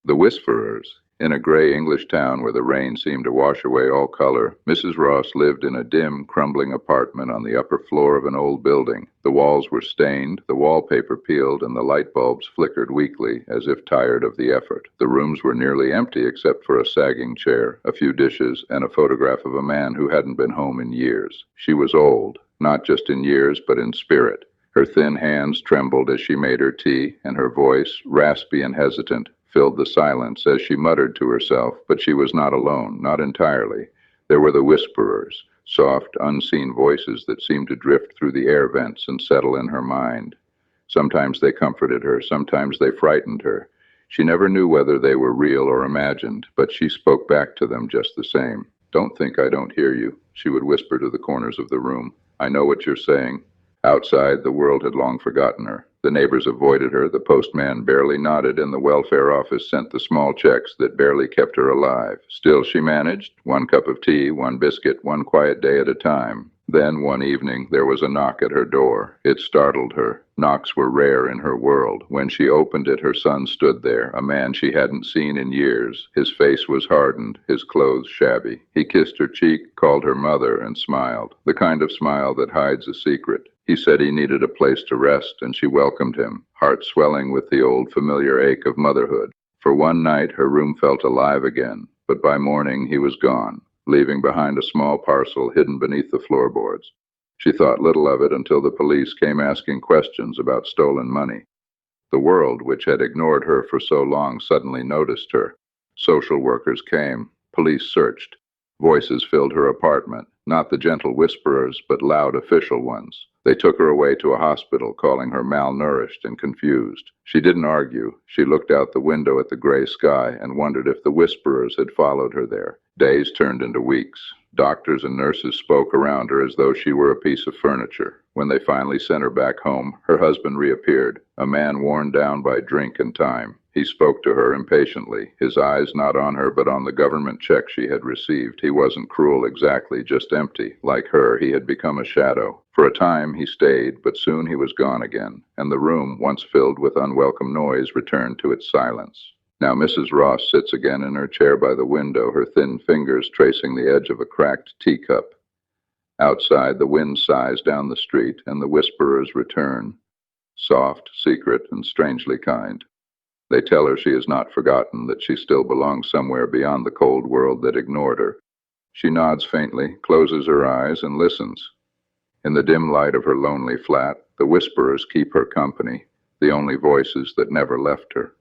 The Whisperers. In a gray English town where the rain seemed to wash away all color, Mrs. Ross lived in a dim, crumbling apartment on the upper floor of an old building. The walls were stained, the wallpaper peeled, and the light bulbs flickered weakly, as if tired of the effort. The rooms were nearly empty except for a sagging chair, a few dishes, and a photograph of a man who hadn't been home in years. She was old, not just in years, but in spirit. Her thin hands trembled as she made her tea, and her voice, raspy and hesitant, filled the silence as she muttered to herself, but she was not alone, not entirely. There were the Whisperers, soft, unseen voices that seemed to drift through the air vents and settle in her mind. Sometimes they comforted her, sometimes they frightened her. She never knew whether they were real or imagined, but she spoke back to them just the same. "Don't think I don't hear you," she would whisper to the corners of the room. "I know what you're saying." Outside, the world had long forgotten her. The neighbors avoided her, the postman barely nodded, and the welfare office sent the small checks that barely kept her alive. Still she managed, one cup of tea, one biscuit, one quiet day at a time. Then, one evening, there was a knock at her door. It startled her. Knocks were rare in her world. When she opened it, her son stood there, a man she hadn't seen in years. His face was hardened, his clothes shabby. He kissed her cheek, called her mother, and smiled, the kind of smile that hides a secret. He said he needed a place to rest, and she welcomed him, heart swelling with the old familiar ache of motherhood. For one night, her room felt alive again, but by morning he was gone, leaving behind a small parcel hidden beneath the floorboards. She thought little of it until the police came asking questions about stolen money. The world, which had ignored her for so long, suddenly noticed her. Social workers came. Police searched. Voices filled her apartment, not the gentle whisperers, but loud official ones. They took her away to a hospital, calling her malnourished and confused. She didn't argue. She looked out the window at the gray sky and wondered if the whisperers had followed her there. Days turned into weeks. Doctors and nurses spoke around her as though she were a piece of furniture. When they finally sent her back home, her husband reappeared, a man worn down by drink and time. He spoke to her impatiently, his eyes not on her but on the government check she had received. He wasn't cruel exactly, just empty. Like her, he had become a shadow. For a time he stayed, but soon he was gone again, and the room, once filled with unwelcome noise, returned to its silence. Now Mrs. Ross sits again in her chair by the window, her thin fingers tracing the edge of a cracked teacup. Outside, the wind sighs down the street, and the whisperers return, soft, secret, and strangely kind. They tell her she is not forgotten, that she still belongs somewhere beyond the cold world that ignored her. She nods faintly, closes her eyes, and listens. In the dim light of her lonely flat, the whisperers keep her company, the only voices that never left her.